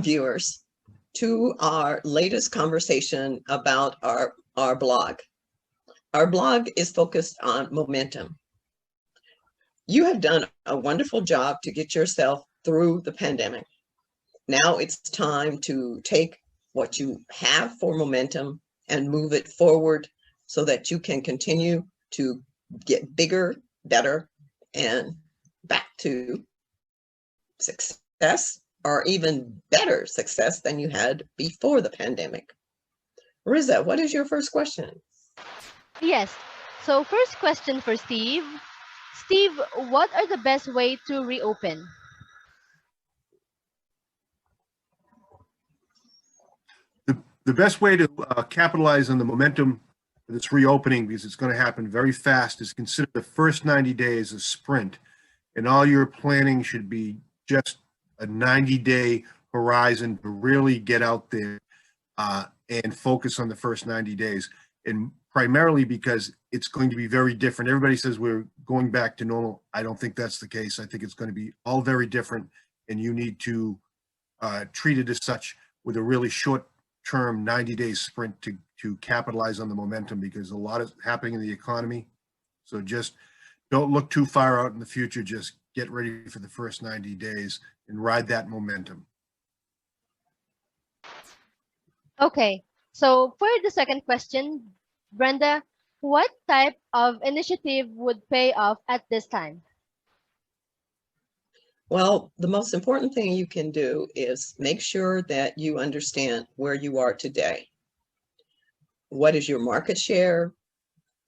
viewers to our latest conversation about our blog. Our blog is focused on momentum. You have done a wonderful job to get yourself through the pandemic. Now it's time to take what you have for momentum and move it forward so that you can continue to get bigger, better, and back to success, or even better success than you had before the pandemic. Riza, what is your first question? Yes. So first question for Steve. Steve, what are the best way to reopen? The best way to capitalize on the momentum of this reopening, because it's going to happen very fast, is consider the first 90 days a sprint, and all your planning should be just a 90-day horizon to really get out there and focus on the first 90 days. And primarily because it's going to be very different. Everybody says we're going back to normal. I don't think that's the case. I think it's going to be all very different, and you need to treat it as such with a really short-term 90-day sprint to capitalize on the momentum, because a lot is happening in the economy. So just don't look too far out in the future. Just get ready for the first 90 days and ride that momentum. Okay. So for the second question, Brenda, what type of initiative would pay off at this time? Well, the most important thing you can do is make sure that you understand where you are today. What is your market share?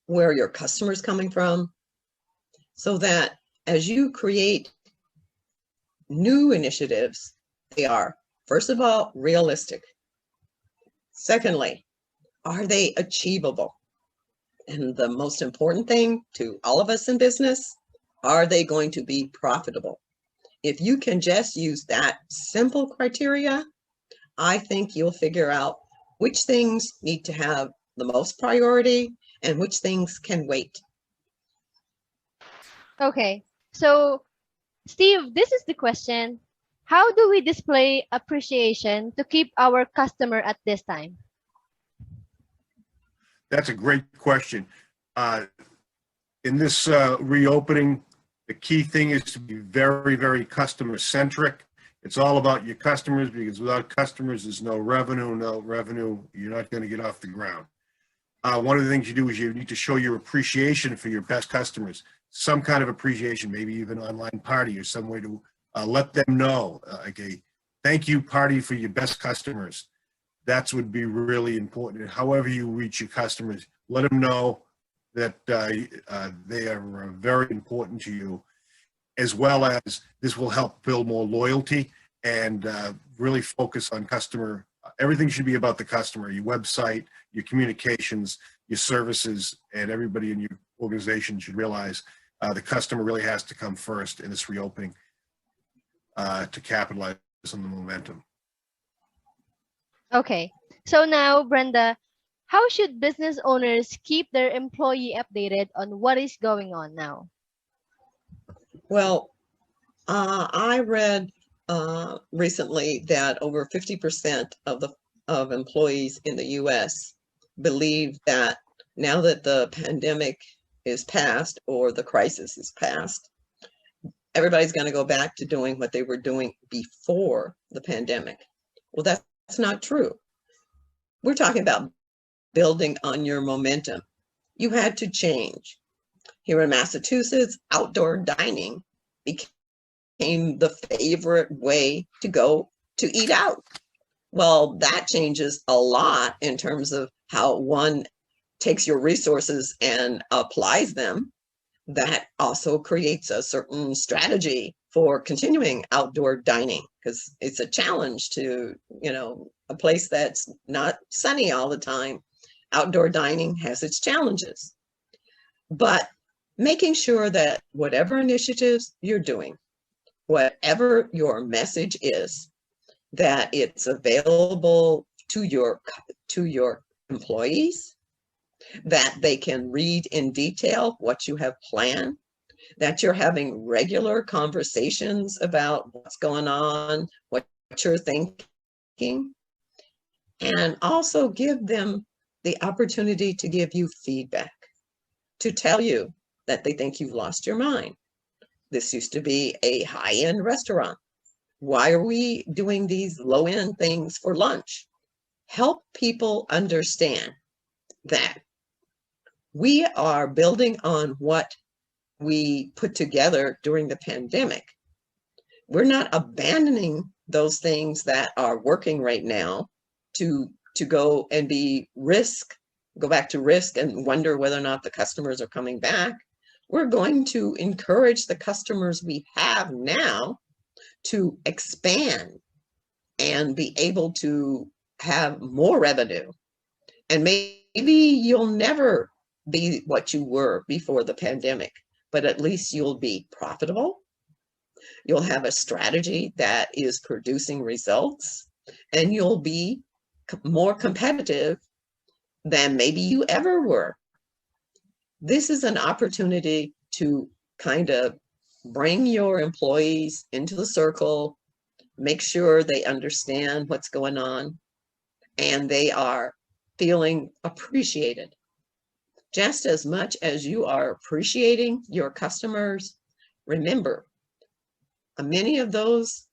Where are your customers coming from? So that as you create new initiatives, they are, first of all, realistic. Secondly, are they achievable? And the most important thing to all of us in business, are they going to be profitable? If you can just use that simple criteria, I think you'll figure out which things need to have the most priority and which things can wait. Okay. So Steve, this is the question. How do we display appreciation to keep our customer at this time? That's a great question. In this reopening, the key thing is to be very, very customer-centric. It's all about your customers, because without customers, there's no revenue. No revenue, you're not going to get off the ground. One of the things you do is you need to show your appreciation for your best customers. Some kind of appreciation, maybe even online party or some way to let them know, like a thank you party for your best customers. That would be really important. And however you reach your customers, let them know that they are very important to you, as well as this will help build more loyalty and really focus on customer. Everything should be about the customer, your website, your communications, your services, and everybody in your organization should realize the customer really has to come first in this reopening to capitalize on the momentum. Okay. So now, Brenda, how should business owners keep their employee updated on what is going on now? Well, I read recently that over 50% of employees in the US believe that now that the pandemic is past, or the crisis is past, everybody's going to go back to doing what they were doing before the pandemic. Well, that's not true. We're talking about building on your momentum. You had to change. Here in Massachusetts, outdoor dining became the favorite way to go to eat out. Well, that changes a lot in terms of how one takes your resources and applies them. That also creates a certain strategy for continuing outdoor dining, because it's a challenge to, a place that's not sunny all the time. Outdoor dining has its challenges, but making sure that whatever initiatives you're doing, whatever your message is, that it's available to your employees, that they can read in detail what you have planned, that you're having regular conversations about what's going on, what you're thinking, making, and also give them the opportunity to give you feedback, to tell you that they think you've lost your mind. This used to be a high-end restaurant. Why are we doing these low-end things for lunch? Help people understand that we are building on what we put together during the pandemic. We're not abandoning those things that are working right now to go and go back to risk and wonder whether or not the customers are coming back. We're going to encourage the customers we have now to expand and be able to have more revenue. And maybe you'll never be what you were before the pandemic, but at least you'll be profitable. You'll have a strategy that is producing results, and you'll be more competitive than maybe you ever were. This is an opportunity to kind of bring your employees into the circle, make sure they understand what's going on, and they are feeling appreciated. Just as much as you are appreciating your customers, remember, many of those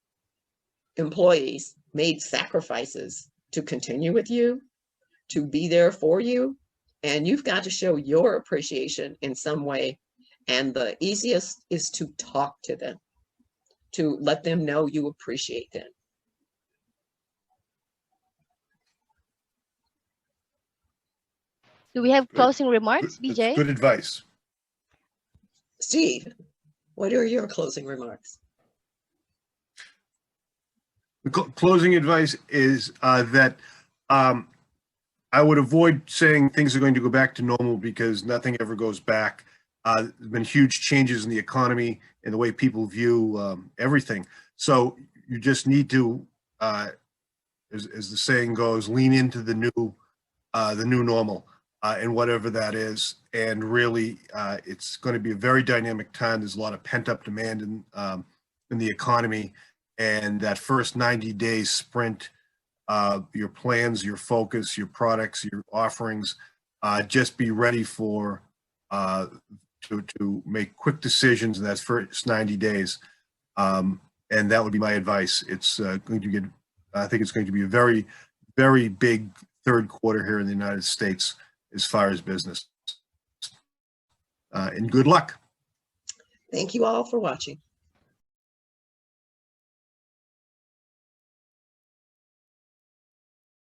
employees made sacrifices to continue with you, to be there for you, and you've got to show your appreciation in some way. And the easiest is to talk to them, to let them know you appreciate them. Do we have closing remarks, BJ? Good advice. Steve, what are your closing remarks? The closing advice is that I would avoid saying things are going to go back to normal, because nothing ever goes back. There's been huge changes in the economy and the way people view everything. So you just need to, as the saying goes, lean into the new normal, and whatever that is. And really, it's going to be a very dynamic time. There's a lot of pent-up demand in the economy, and that first 90 days sprint, your plans, your focus, your products, your offerings, just be ready for to make quick decisions in that first 90 days. And that would be my advice. It's going to get, I think it's going to be a very, very big third quarter here in the United States as far as business. And good luck. Thank you all for watching.